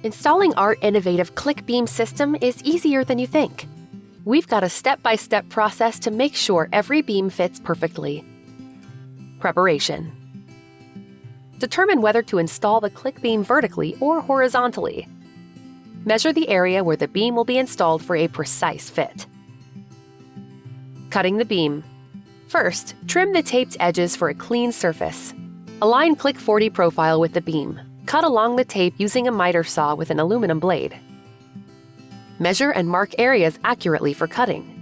Installing our innovative click beam system is easier than you think. We've got a step-by-step process to make sure every beam fits perfectly. Preparation. Determine whether to install the click beam vertically or horizontally. Measure the area where the beam will be installed for a precise fit. Cutting the beam. First, trim the taped edges for a clean surface. Align click 40 profile with the beam. Cut along the tape using a miter saw with an aluminum blade. Measure and mark areas accurately for cutting.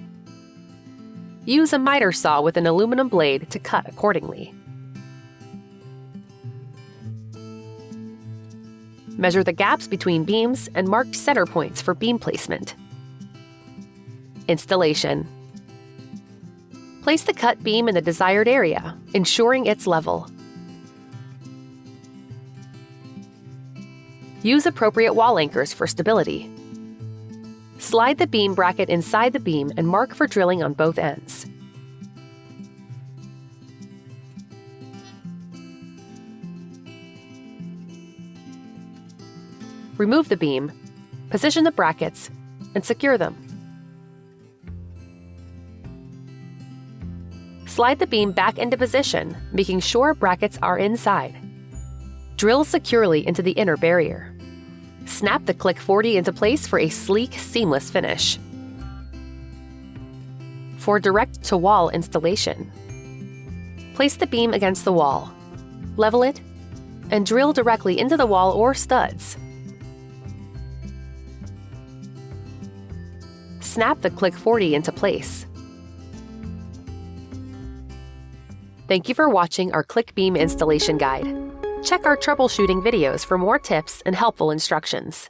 Use a miter saw with an aluminum blade to cut accordingly. Measure the gaps between beams and mark center points for beam placement. Installation. Place the cut beam in the desired area, ensuring it's level. Use appropriate wall anchors for stability. Slide the beam bracket inside the beam and mark for drilling on both ends. Remove the beam, position the brackets, and secure them. Slide the beam back into position, making sure brackets are inside. Drill securely into the inner barrier. Snap the click 40 into place for a sleek, seamless finish. For direct-to-wall installation, place the beam against the wall, level it, and drill directly into the wall or studs. Snap the click 40 into place. Thank you for watching our click beam installation guide. Check our troubleshooting videos for more tips and helpful instructions.